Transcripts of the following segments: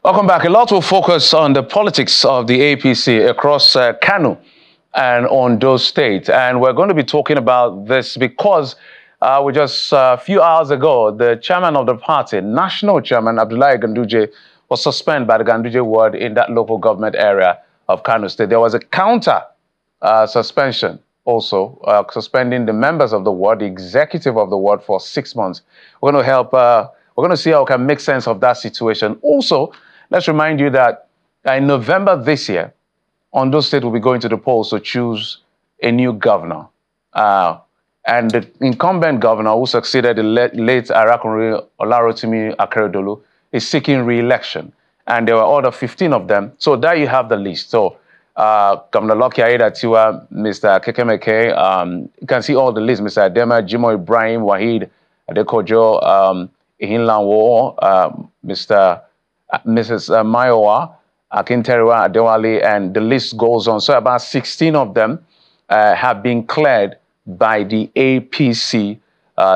Welcome back. A lot will focus on the politics of the APC across Kano and Ondo State. And we're going to be talking about this because we just a few hours ago, the chairman of the party, national chairman Abdullahi Ganduje, was suspended by the Ganduje ward in that local government area of Kano State. There was a counter suspension also, suspending the members of the ward, the executive of the ward for 6 months. We're going to help, we're going to see how we can make sense of that situation. Also, let's remind you that in November this year, Ondo State will be going to the polls to choose a new governor. And the incumbent governor who succeeded the late Arakunrin Olarotimi Akeredolu is seeking re-election. And there were other 15 of them. So there you have the list. So Governor Lucky Aiyedatiwa, Mr. Kekemeke, you can see all the lists. Mr. Adema, Jimo Ibrahim, Wahid Adekojo, Ihinlanwo, Mrs. Mayowa, Akinteriwa, Adewale, and the list goes on. So about 16 of them have been cleared by the APC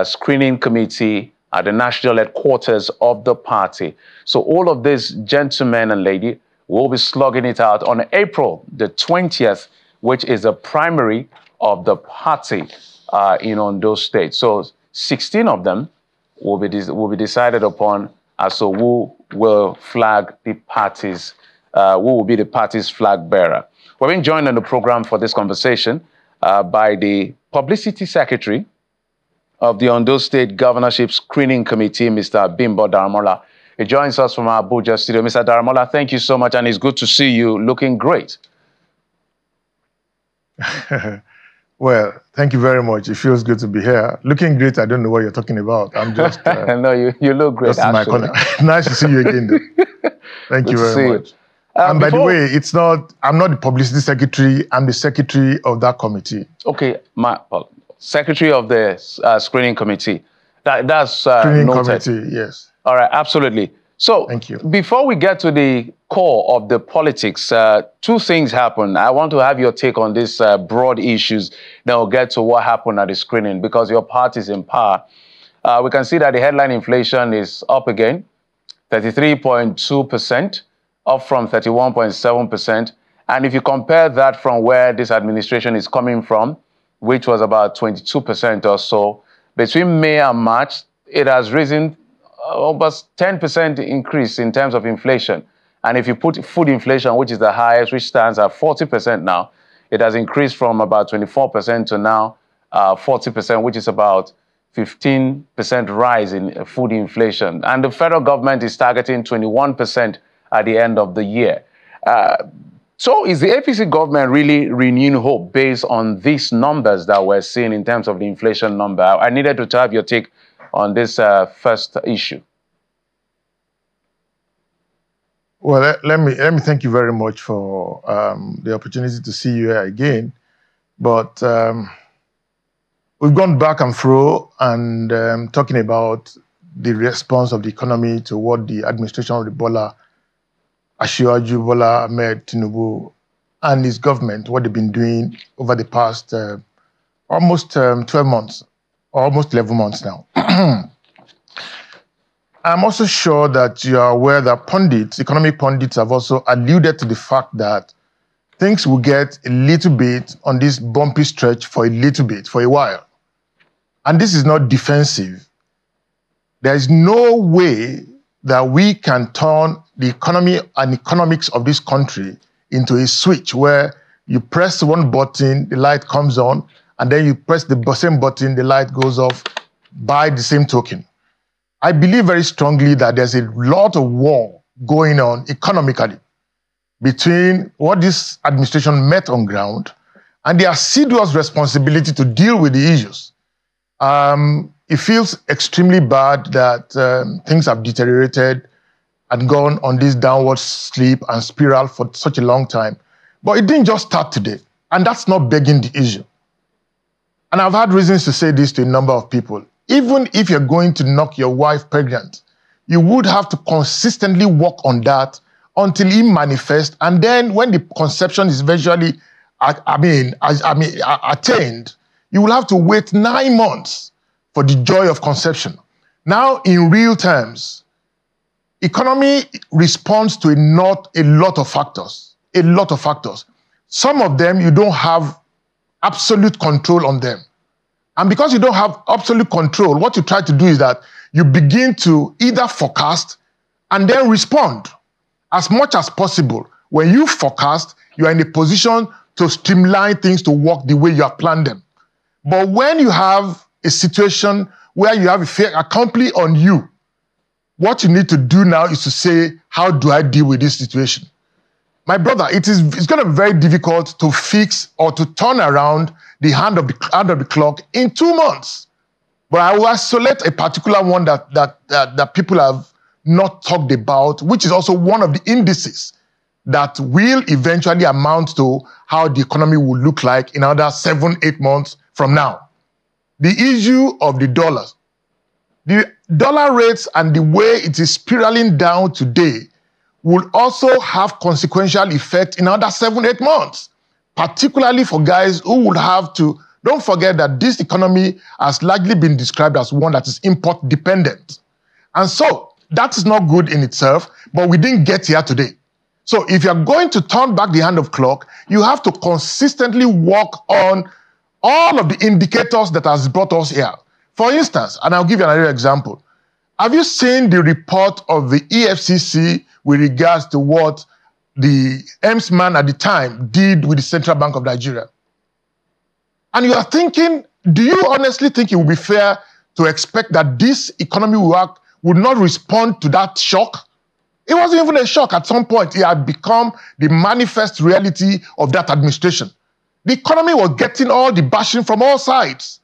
screening committee at the national headquarters of the party. So all of these gentlemen and ladies will be slugging it out on April the 20th, which is the primary of the party in Ondo State. So 16 of them will be decided upon as to who will flag the party's, who will be the party's flag bearer. We're being joined on the program for this conversation by the Publicity Secretary of the Ondo State Governorship Screening Committee, Mr. Bimbo Daramola. He joins us from our Abuja studio. Mr. Daramola, thank you so much, and it's good to see you looking great. Well, thank you very much. It feels good to be here. Looking great, I don't know what you're talking about. I'm just... no, you look great, just in my corner. Nice to see you again, though. Thank you very much. And by the way, I'm not the publicity secretary. I'm the secretary of that committee. Okay, secretary of the screening committee. That's screening noted. Committee, yes. All right, absolutely. So, thank you. Before we get to the core of the politics, two things happened. I want to have your take on these broad issues. Then we'll get to what happened at the screening, because your party is in power. We can see that the headline inflation is up again, 33.2%. Up from 31.7%. And if you compare that from where this administration is coming from, which was about 22% or so, between May and March, it has risen almost 10% increase in terms of inflation. And if you put food inflation, which is the highest, which stands at 40% now, it has increased from about 24% to now 40%, which is about 15% rise in food inflation. And the federal government is targeting 21% at the end of the year. So is the APC government really renewing hope based on these numbers that we're seeing in terms of the inflation number? I needed to have your take on this first issue. Well, let me thank you very much for the opportunity to see you here again. But we've gone back and fro and talking about the response of the economy to what the administration of the Asiwaju Bola Ahmed Tinubu and his government, what they've been doing over the past almost 12 months, or almost 11 months now. I'm also sure that you are aware that pundits, economic pundits, have also alluded to the fact that things will get a little bit on this bumpy stretch for a little bit, for a while. And this is not defensive. There is no way that we can turn the economy and economics of this country into a switch where you press one button, the light comes on, and then you press the same button, the light goes off by the same token. I believe very strongly that there's a lot of war going on economically between what this administration met on ground and the assiduous responsibility to deal with the issues. It feels extremely bad that things have deteriorated and gone on this downward slip and spiral for such a long time. But it didn't just start today, and that's not begging the issue. And I've had reasons to say this to a number of people. Even if you're going to knock your wife pregnant, you would have to consistently work on that until it manifests, and then when the conception is eventually attained, you will have to wait 9 months for the joy of conception. Now, in real terms, Economy responds to a lot of factors. A lot of factors. Some of them you don't have absolute control on them. And because you don't have absolute control, what you try to do is that you begin to either forecast and then respond as much as possible. When you forecast, you are in a position to streamline things to work the way you have planned them. But when you have a situation where you have a fait accompli on you, what you need to do now is to say, how do I deal with this situation? My brother, it's going to be very difficult to fix or to turn around the hand of the clock in 2 months. But I will isolate a particular one that people have not talked about, which is also one of the indices that will eventually amount to how the economy will look like in another 7-8 months from now. The issue of the dollar. The dollar rates and the way it is spiraling down today will also have consequential effect in another 7-8 months, particularly for guys who would have to. Don't forget that this economy has largely been described as one that is import dependent. And so that is not good in itself, but we didn't get here today. So if you're going to turn back the hand of clock, you have to consistently work on all of the indicators that has brought us here. For instance, and I'll give you another example. Have you seen the report of the EFCC with regards to what the EMS man at the time did with the Central Bank of Nigeria? And you are thinking, do you honestly think it would be fair to expect that this economy would not respond to that shock? It wasn't even a shock at some point. It had become the manifest reality of that administration. The economy was getting all the bashing from all sides.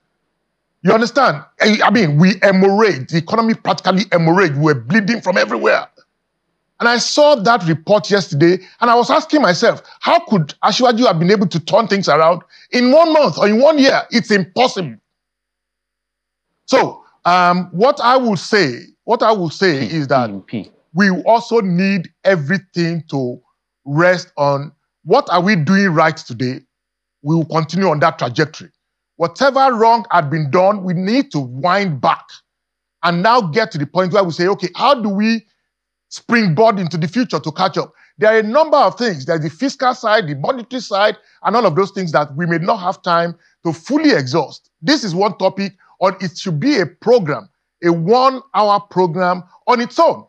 You understand? I mean, we hemorrhaged. The economy practically hemorrhaged. We were bleeding from everywhere. And I saw that report yesterday, and I was asking myself, how could Asiwaju have been able to turn things around in 1 month or in 1 year? It's impossible. So, what I will say is that we also need everything to rest on what are we doing right today. We will continue on that trajectory. Whatever wrong had been done, we need to wind back and now get to the point where we say, okay, how do we springboard into the future to catch up? There are a number of things. There's the fiscal side, the monetary side, and all of those things that we may not have time to fully exhaust. This is one topic, or it should be a program, a 1-hour program on its own.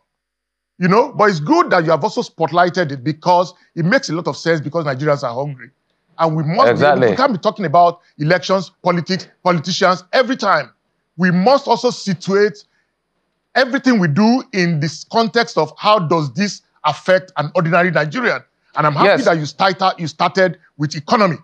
You know, but it's good that you have also spotlighted it because it makes a lot of sense because Nigerians are hungry. And we must we can't be talking about elections, politics, politicians every time. We must also situate everything we do in this context of how does this affect an ordinary Nigerian. And I'm happy that you started with economy.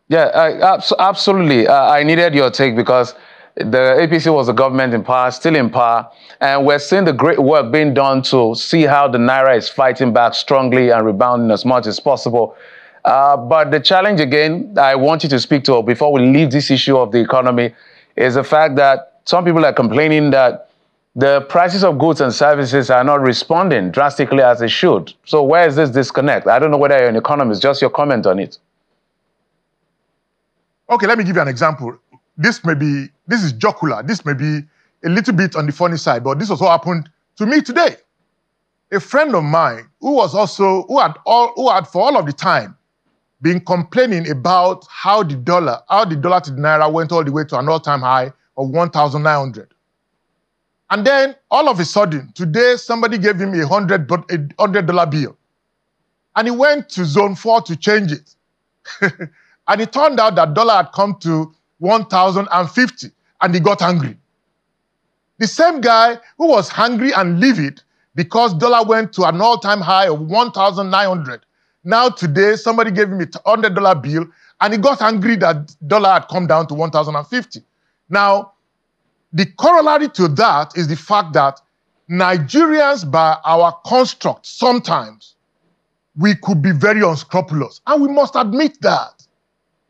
Yeah, absolutely. I needed your take because the APC was a government in power, still in power, and we're seeing the great work being done to see how the Naira is fighting back strongly and rebounding as much as possible. But the challenge, again, I want you to speak to before we leave this issue of the economy is the fact that some people are complaining that the prices of goods and services are not responding drastically as they should. So where is this disconnect? I don't know whether you're an economist, just your comment on it. Okay, let me give you an example. This is jocular. This may be a little bit on the funny side, but this also happened to me today. A friend of mine who had for all of the time been complaining about how the dollar to the Naira went all the way to an all-time high of 1,900. And then all of a sudden, today somebody gave him a $100 bill. And he went to Zone 4 to change it. And it turned out that dollar had come to 1,050 and he got angry. The same guy who was hungry and livid because dollar went to an all-time high of 1,900. Now today, somebody gave him a $100 bill and he got angry that dollar had come down to 1,050. Now, the corollary to that is the fact that Nigerians, by our construct, sometimes we could be very unscrupulous. And we must admit that.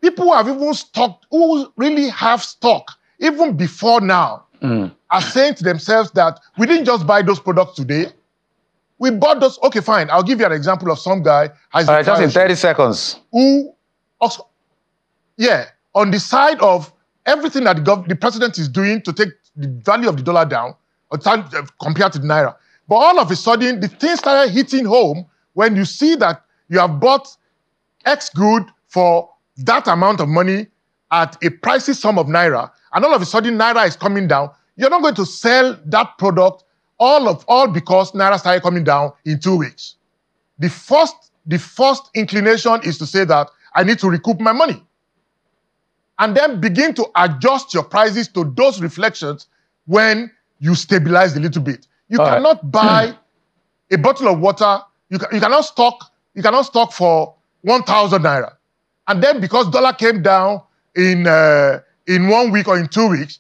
People who have even stocked, who really have stock, even before now, are saying to themselves that we didn't just buy those products today. We bought those. Okay, fine. I'll give you an example of some guy. All right, just in 30 seconds. Who also, on the side of everything that the president is doing to take the value of the dollar down, or compared to the Naira. But all of a sudden, the thing started hitting home when you see that you have bought X good for that amount of money at a pricey sum of naira, and all of a sudden naira is coming down. You're not going to sell that product all because naira started coming down in 2 weeks. The first inclination is to say that I need to recoup my money. And then begin to adjust your prices to those reflections when you stabilize a little bit. You cannot buy a bottle of water, you cannot stock for 1,000 naira. And then because dollar came down in 1 week or in 2 weeks,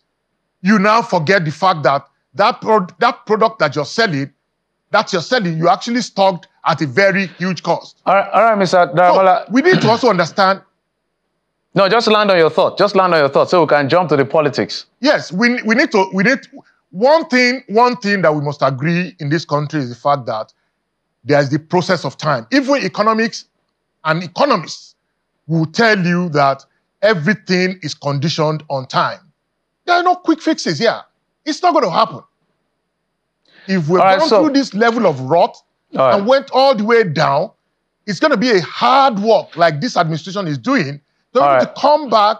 you now forget the fact that that product that you're selling, you actually stocked at a very huge cost. All right, Mr. Daramola. So we need to also understand. No, just land on your thought. Just land on your thought so we can jump to the politics. Yes, we need one thing that we must agree in this country is the fact that there is the process of time. Even economics and economists will tell you that everything is conditioned on time. There are no quick fixes here. It's not going to happen. If we've gone through this level of rot and went all the way down, it's going to be a hard work like this administration is doing to come back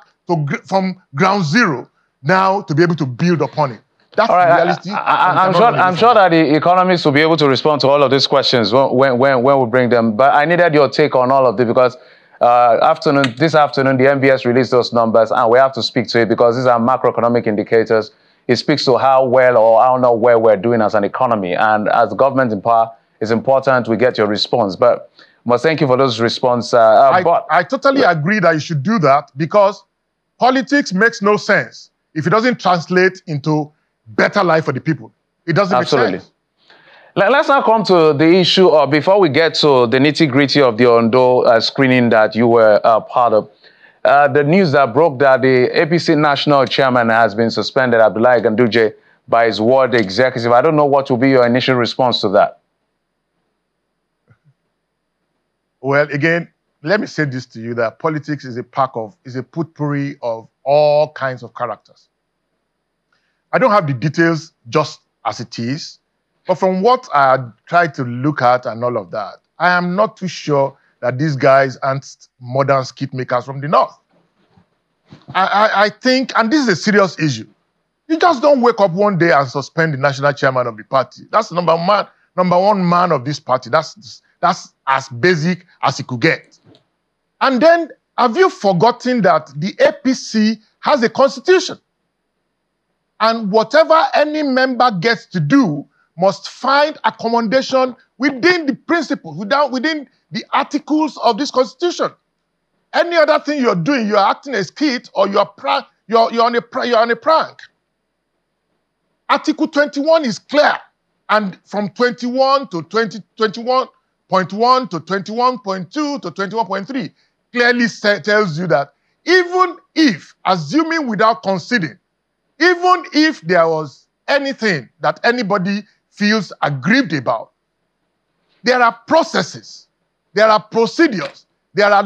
from ground zero now to be able to build upon it. That's the reality. I'm sure that the economists will be able to respond to all of these questions when we bring them. But I needed your take on all of this because this afternoon, the MBS released those numbers, and we have to speak to it because these are macroeconomic indicators. It speaks to how well or how not well we're doing as an economy. And as government in power, it's important we get your response. But must thank you for those response. I totally agree that you should do that because politics makes no sense if it doesn't translate into better life for the people. It doesn't make sense. Let's now come to the issue of, before we get to the nitty-gritty of the Ondo screening that you were part of, the news that broke that the APC national chairman has been suspended, Abdullahi Ganduje, by his ward executive. I don't know what will be your initial response to that. Well, again, let me say this to you, that politics is a potpourri of all kinds of characters. I don't have the details just as it is, but from what I tried to look at and all of that, I am not too sure that these guys aren't modern skit makers from the north. I think, and this is a serious issue, you just don't wake up one day and suspend the national chairman of the party. That's the number one man of this party. That's as basic as it could get. And then, have you forgotten that the APC has a constitution? And whatever any member gets to do must find accommodation within the principles, within the articles of this constitution. Any other thing you're doing, you're acting a skit or you're on a prank. Article 21 is clear, and from 21 to 21.1 to 21.2 to 21.3 clearly tells you that even if, assuming without conceding, even if there was anything that anybody feels aggrieved about, there are processes, there are procedures, there are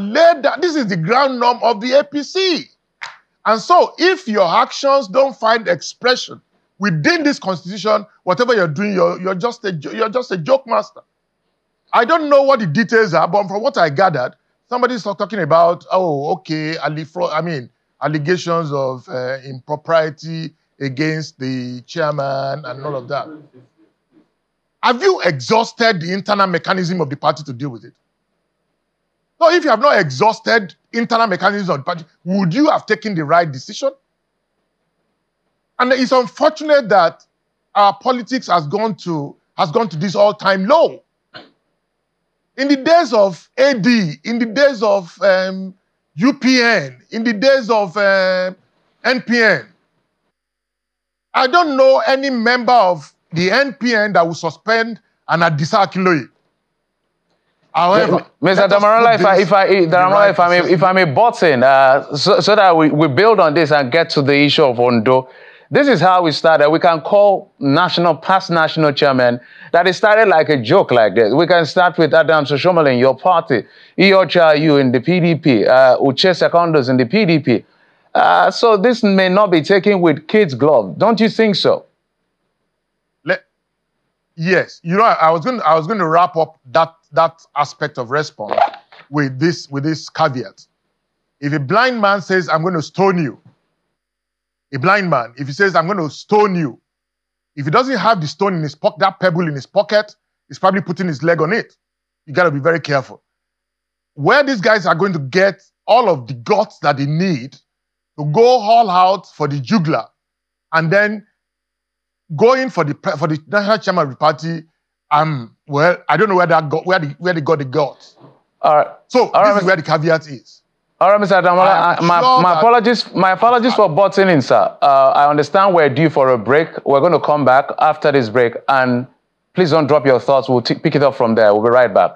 this is the ground norm of the APC. And so if your actions don't find expression within this constitution, whatever you're doing, you're just a joke master. I don't know what the details are, but from what I gathered, somebody's talking about, allegations of impropriety against the chairman and all of that. Have you exhausted the internal mechanism of the party to deal with it? So if you have not exhausted internal mechanisms of the party, would you have taken the right decision? And it's unfortunate that our politics has gone to this all-time low. In the days of AD, in the days of UPN, in the days of NPN, I don't know any member of the NPN that will suspend an Adisa Akinloye. However, Mr. Daramola, if I may butt in, so that we build on this and get to the issue of Ondo. This is how we started. We can call past national chairman that it started like a joke like this. We can start with Adams Oshiomhole in your party, EOCHRU in the PDP, Uche Secondos in the PDP. So this may not be taken with kids' glove. Don't you think so? Yes, you know, I was going to wrap up that aspect of response with this caveat. If a blind man says, "I'm going to stone you," a blind man, if he says, "I'm going to stone you," if he doesn't have the stone in his pocket, that pebble in his pocket, he's probably putting his leg on it. You got to be very careful. Where these guys are going to get all of the guts that they need to go all out for the jugular, and then going for the national chairman of the party, well, I don't know where they got the guts. All right. So this is where the caveat is. All right, Mr. Damola, my apologies for butting in, sir. I understand we're due for a break. We're going to come back after this break, and please don't drop your thoughts. We'll pick it up from there. We'll be right back.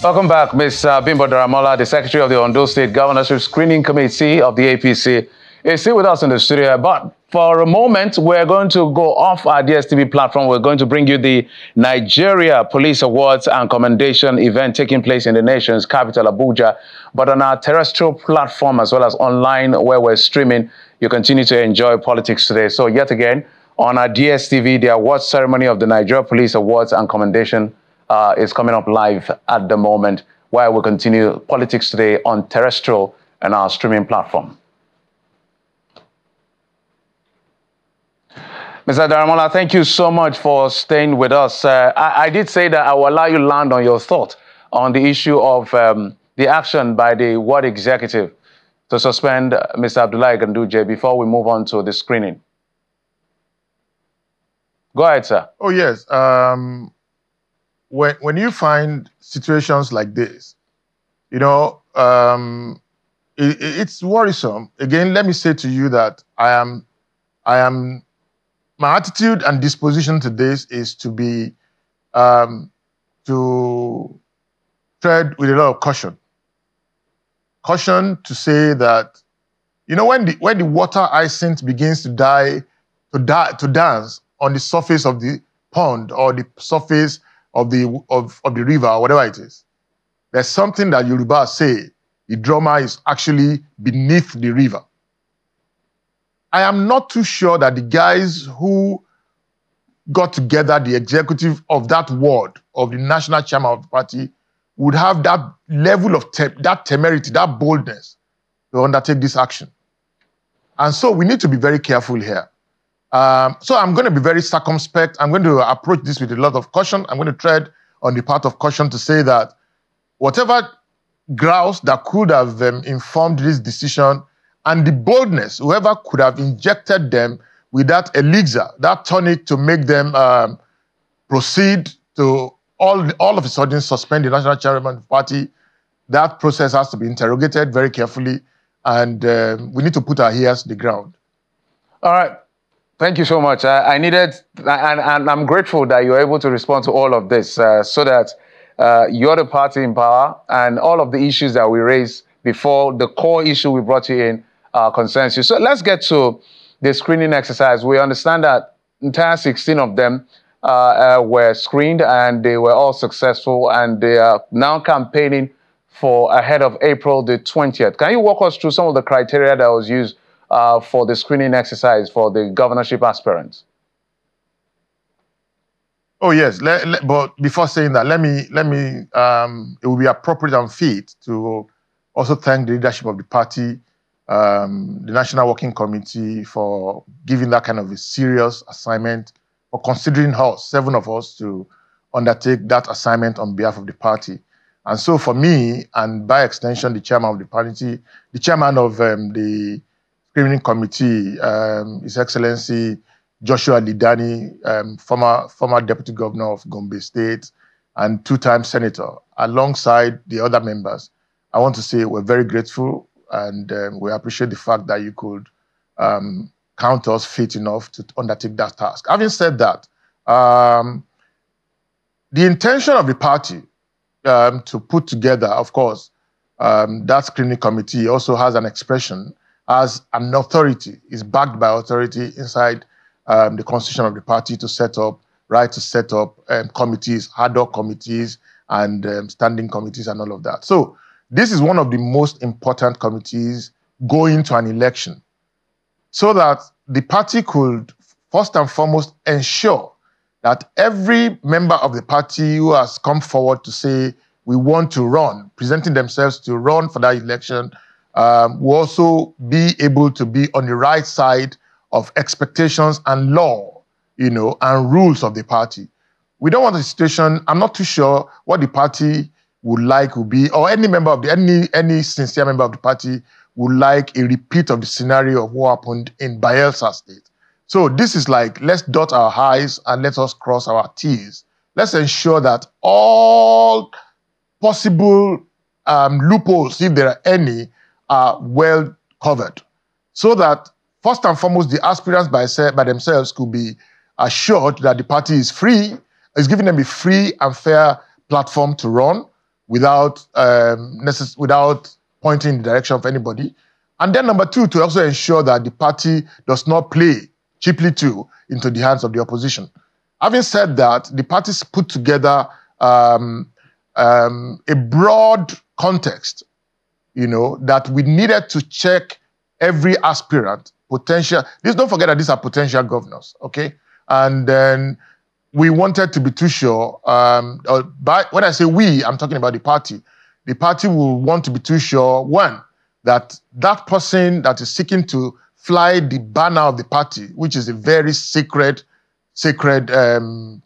Welcome back, Ms. Bimbo Daramola, the Secretary of the Ondo State Governorship Screening Committee of the APC, is still with us in the studio. But for a moment, we're going to go off our DSTV platform. We're going to bring you the Nigeria Police Awards and Commendation event taking place in the nation's capital, Abuja. But on our terrestrial platform, as well as online where we're streaming, you continue to enjoy politics today. So yet again, on our DSTV, the awards ceremony of the Nigeria Police Awards and Commendation is coming up live at the moment, while we continue politics today on terrestrial and our streaming platform. Mr. Daramola, thank you so much for staying with us. I did say that I will allow you to land on your thought on the issue of the action by the Ward Executive to suspend Mr. Abdullahi Ganduje before we move on to the screening. Go ahead, sir. Oh, yes. When you find situations like this, you know, it's worrisome. Again, let me say to you that my attitude and disposition to this is to be, to tread with a lot of caution. Caution to say that, you know, when the water hyacinth begins to dance on the surface of the pond or the surface of the river or whatever it is, there's something that Yoruba say, the drummer is actually beneath the river. I am not too sure that the guys who got together, the executive of that ward, of the national chairman of the party, would have that level of that temerity, that boldness to undertake this action. And so we need to be very careful here. So I'm going to be very circumspect. I'm going to approach this with a lot of caution. I'm going to tread on the path of caution to say that whatever grouse that could have informed this decision, and the boldness, whoever could have injected them with that elixir, that tonic to make them proceed to all of a sudden suspend the national chairman of the party, that process has to be interrogated very carefully, and we need to put our ears to the ground. All right. Thank you so much. I needed, and I'm grateful that you're able to respond to all of this so that you're the party in power, and all of the issues that we raised before, the core issue we brought you in, concerns you. So let's get to the screening exercise. We understand that entire 16 of them were screened, and they were all successful, and they are now campaigning for ahead of April the 20th. Can you walk us through some of the criteria that was used for the screening exercise for the governorship aspirants? Oh yes, but before saying that, let me. It will be appropriate and fit to also thank the leadership of the party, the National Working Committee, for giving that kind of a serious assignment, for considering us, 7 of us, to undertake that assignment on behalf of the party. And so for me, and by extension, the chairman of the party, the chairman of the screening committee, His Excellency Joshua Lidani, former deputy governor of Gombe State and 2-time senator, alongside the other members, I want to say we're very grateful, and we appreciate the fact that you could count us fit enough to undertake that task. Having said that, the intention of the party to put together, of course, that screening committee also has an expression as an authority, is backed by authority inside the constitution of the party to set up committees, ad hoc committees, and standing committees and all of that. So this is one of the most important committees going to an election, so that the party could first and foremost ensure that every member of the party who has come forward to say we want to run, presenting themselves to run for that election, will also be able to be on the right side of expectations and law, and rules of the party. We don't want a situation, I'm not too sure what the party would be, or any member of any sincere member of the party would like a repeat of the scenario of what happened in Bayelsa State. So this is like, let's dot our I's and let us cross our T's. Let's ensure that all possible loopholes, if there are any, are well covered, so that first and foremost, the aspirants by themselves could be assured that the party is free, is giving them a free and fair platform to run without pointing in the direction of anybody. And then number two, to also ensure that the party does not play cheaply too into the hands of the opposition. Having said that, the parties put together a broad context, that we needed to check every aspirant, potential. Don't forget that these are potential governors, okay? And then we wanted to be too sure. When I say we, I'm talking about the party. The party will want to be too sure, one, that person that is seeking to fly the banner of the party, which is a very sacred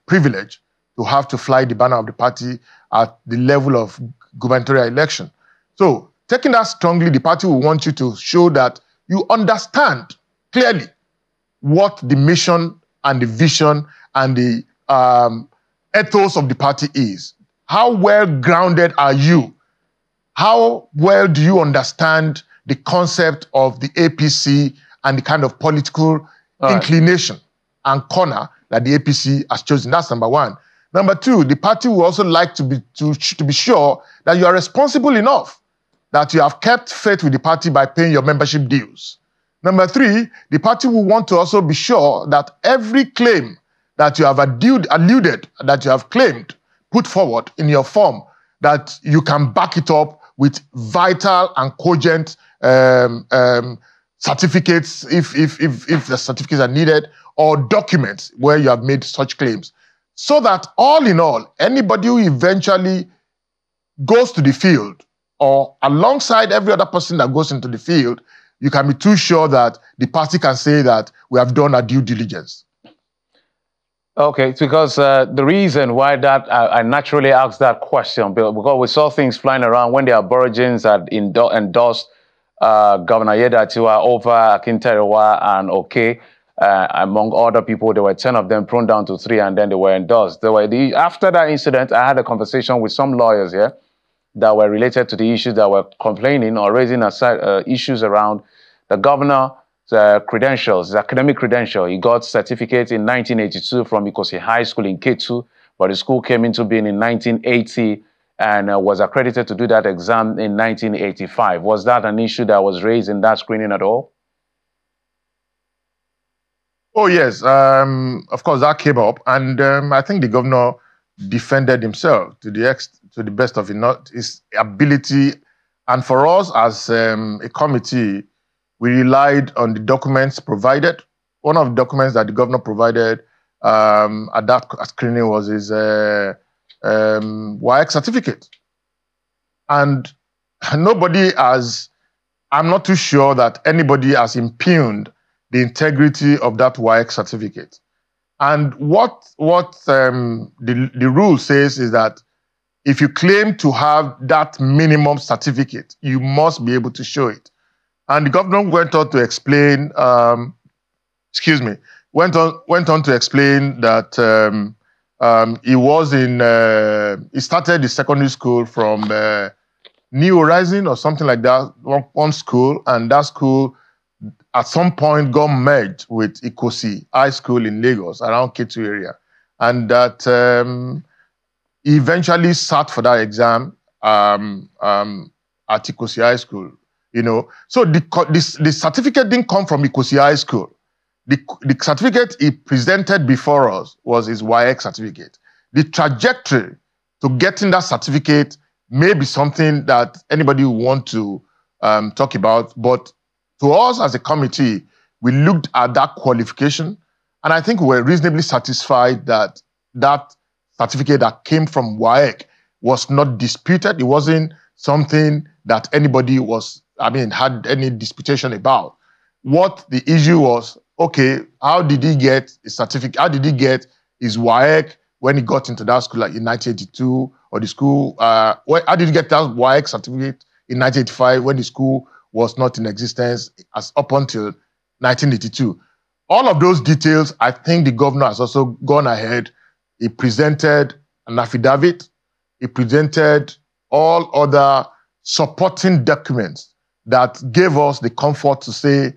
privilege to have to fly the banner of the party at the level of gubernatorial election. So, taking that strongly, the party will want you to show that you understand clearly what the mission and the vision and the ethos of the party is. How well grounded are you? How well do you understand the concept of the APC and the kind of political inclination and corner that the APC has chosen? That's number one. Number two, the party will also like to be sure that you are responsible enough, that you have kept faith with the party by paying your membership dues. Number three, the party will want to also be sure that every claim that you have alluded, that you have claimed, put forward in your form, that you can back it up with vital and cogent certificates, if the certificates are needed, or documents where you have made such claims. So that all in all, anybody who eventually goes to the field, or alongside every other person that goes into the field, you can be too sure that the party can say that we have done our due diligence. Okay, because the reason why that I naturally asked that question, because we saw things flying around when the Aborigines had endorsed Governor Yedatiwa over Akinterewa and Oke, among other people. There were 10 of them thrown down to 3, and then they were endorsed. After that incident, I had a conversation with some lawyers here that were related to the issues that were complaining or raising aside issues around the governor's credentials, his academic credential. He got certificate in 1982 from Ikosi High School in Ketu, but the school came into being in 1980 and was accredited to do that exam in 1985. Was that an issue that was raised in that screening at all? Oh, yes. Of course, that came up. And I think the governor defended himself to the best of his ability. And for us as a committee, we relied on the documents provided. One of the documents that the governor provided at that screening was his WAEC certificate. And I'm not too sure that anybody has impugned the integrity of that WAEC certificate. And what the rule says is that if you claim to have that minimum certificate, you must be able to show it. And the governor went on to explain, went on to explain that he started the secondary school from New Horizon or something like that, one school, and that school at some point got merged with Ikosi High School in Lagos, around Ketu area. And that he eventually sat for that exam at Ikosi High School, So the certificate didn't come from Ikosi High School. The certificate he presented before us was his WAEC certificate. The trajectory to getting that certificate may be something that anybody will want to talk about, but To us as a committee, we looked at that qualification, and I think we were reasonably satisfied that that certificate that came from WAEC was not disputed. It wasn't something that anybody had any disputation about. What the issue was, okay, how did he get a certificate? How did he get his WAEC when he got into that school, like in 1982, or the school, how did he get that WAEC certificate in 1985 when the school was not in existence as up until 1982? All of those details, I think the governor has also gone ahead. He presented an affidavit. He presented all other supporting documents that gave us the comfort to say,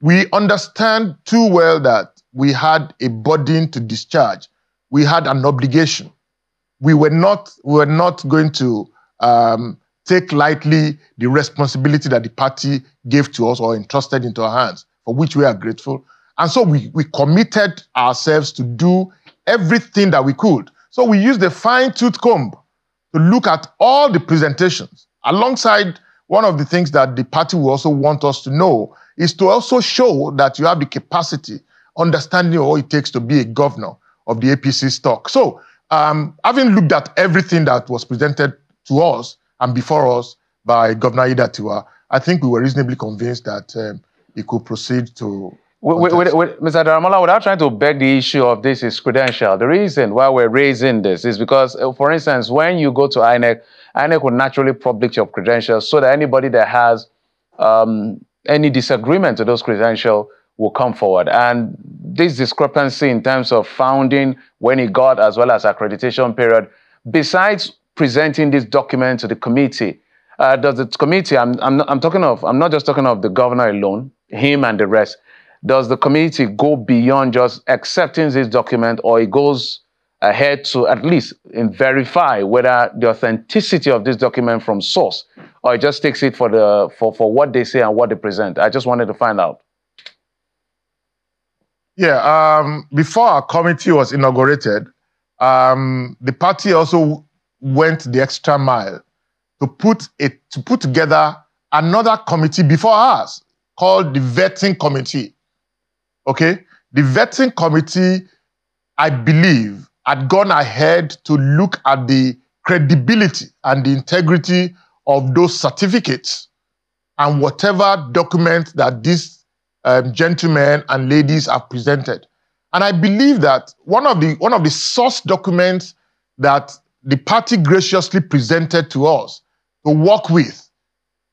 we understand too well that we had a burden to discharge. We had an obligation. We were not going to take lightly the responsibility that the party gave to us or entrusted into our hands, for which we are grateful. And so we committed ourselves to do everything that we could. So we used a fine-tooth comb to look at all the presentations. Alongside, one of the things that the party will also want us to know is to also show that you have the capacity, understanding what it takes to be a governor of the APC stock. So having looked at everything that was presented to us and before us by Governor Aiyedatiwa, I think we were reasonably convinced that he could proceed to... Mr. Daramola, without trying to beg the issue of this is credential, the reason why we're raising this is because, for instance, when you go to INEC, INEC will naturally publish your credentials so that anybody that has any disagreement to those credentials will come forward. And this discrepancy in terms of founding, when he got, as well as accreditation period, besides presenting this document to the committee, does the committee, I'm not just talking of the governor alone, him and the rest, does the committee go beyond just accepting this document, or it goes ahead to at least verify whether the authenticity of this document from source, or it just takes it for what they say and what they present? I just wanted to find out. Yeah, before our committee was inaugurated, the party also went the extra mile to put together another committee before ours called the Vetting Committee. Okay, the Vetting Committee, I believe, had gone ahead to look at the credibility and the integrity of those certificates and whatever document that these gentlemen and ladies have presented. And I believe that one of the source documents that the party graciously presented to us to work with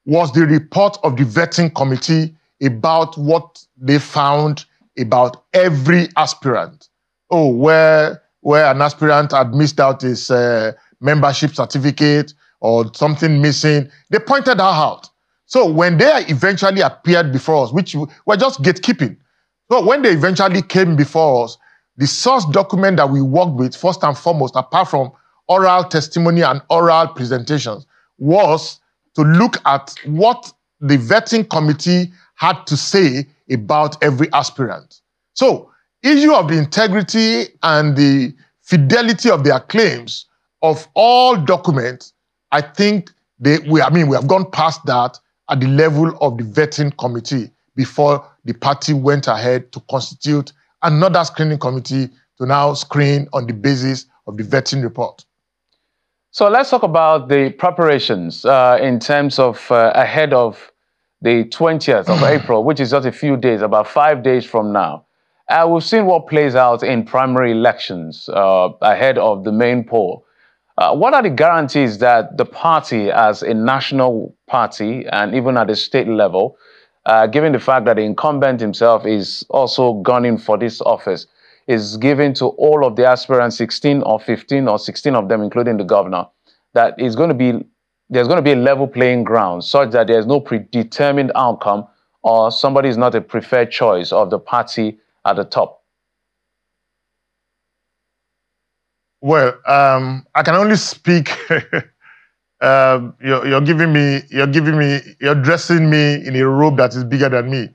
was the report of the Vetting Committee about what they found about every aspirant. Oh, where an aspirant had missed out his membership certificate or something missing, they pointed that out. So when they eventually appeared before us, which were just gatekeeping, so when they eventually came before us, the source document that we worked with, first and foremost, apart from oral testimony and oral presentations, was to look at what the Vetting Committee had to say about every aspirant. So, issue of the integrity and the fidelity of their claims of all documents, I think we have gone past that at the level of the Vetting Committee before the party went ahead to constitute another screening committee to now screen on the basis of the vetting report. So let's talk about the preparations in terms of ahead of the 20th of April, which is just a few days, about 5 days from now. We've seen what plays out in primary elections ahead of the main poll. What are the guarantees that the party, as a national party and even at the state level, given the fact that the incumbent himself is also gunning for this office, is given to all of the aspirants, 16 or 15 or 16 of them, including the governor, that there's going to be a level playing ground such that there's no predetermined outcome or somebody is not a preferred choice of the party at the top? Well, I can only speak. You're dressing me in a robe that is bigger than me.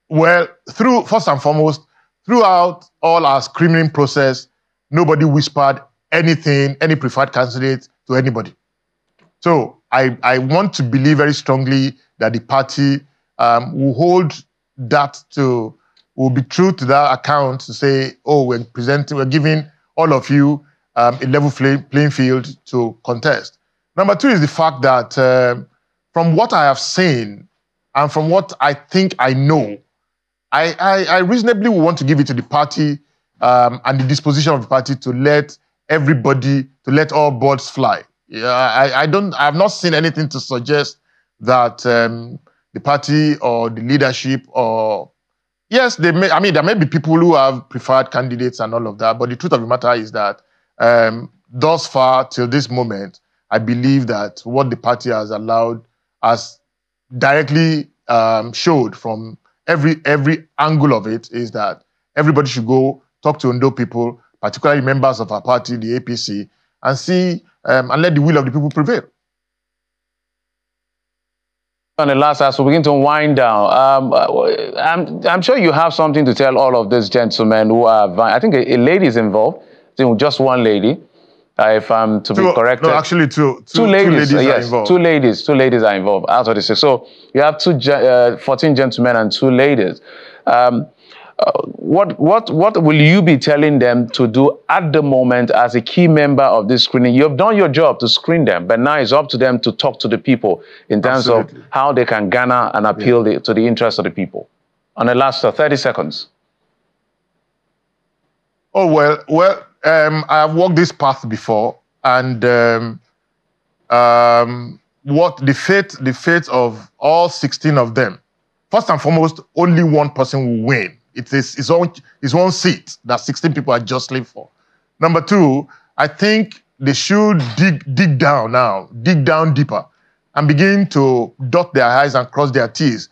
Well, first and foremost, throughout all our screening process, nobody whispered anything, any preferred candidate to anybody. So I want to believe very strongly that the party will hold that to, will be true to that account to say, oh, we're giving all of you a level playing field to contest. Number two is the fact that from what I have seen and from what I think I know, I reasonably would want to give it to the party and the disposition of the party to let everybody, to let all birds fly. I have not seen anything to suggest that the party or the leadership or, yes, there may be people who have preferred candidates and all of that, but the truth of the matter is that thus far, till this moment, I believe that what the party has allowed, has directly showed from every angle of it, is that everybody should go talk to Ondo people, particularly members of our party, the APC, and see and let the will of the people prevail. On the last, as we begin to wind down, I'm sure you have something to tell all of these gentlemen who are, I think a lady is involved, I think just one lady, if I'm to be corrected. No, actually two ladies yes, are involved. Two ladies are involved out of the six. So you have 14 gentlemen and 2 ladies. What will you be telling them to do at the moment as a key member of this screening? You've done your job to screen them, but now it's up to them to talk to the people in terms of how they can garner and appeal to the interests of the people. On the last 30 seconds. Oh, well, I've walked this path before, and what the fate of all 16 of them, first and foremost, only one person will win. It is his own seat that 16 people are jostling for. Number two, I think they should dig down now, dig down deeper, and begin to dot their I's and cross their T's.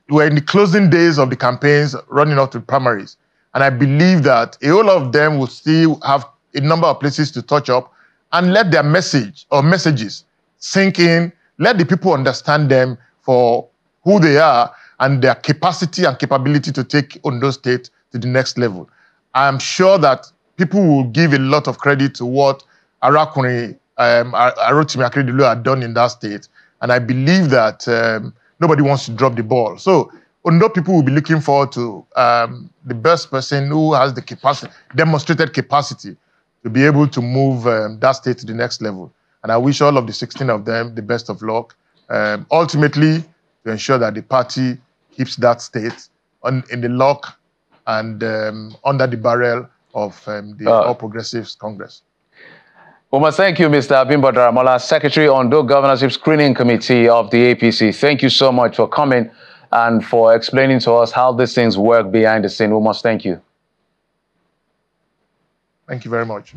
We're in the closing days of the campaigns running up to primaries, and I believe that a whole lot of them will still have a number of places to touch up, and let their message or messages sink in, let the people understand them for who they are and their capacity and capability to take Ondo State to the next level. I'm sure that people will give a lot of credit to what Arakuni Arotimi Akeredolu had done in that state, and I believe that nobody wants to drop the ball. So Ondo people will be looking forward to the best person who has the capacity, demonstrated capacity, to be able to move that state to the next level. And I wish all of the 16 of them the best of luck, ultimately to ensure that the party keeps that state in the lock and under the barrel of the All Progressives Congress. We must thank you, Mr. Bimbo Daramola, Secretary on the Governorship Screening Committee of the APC. Thank you so much for coming and for explaining to us how these things work behind the scene. We must thank you. Thank you very much.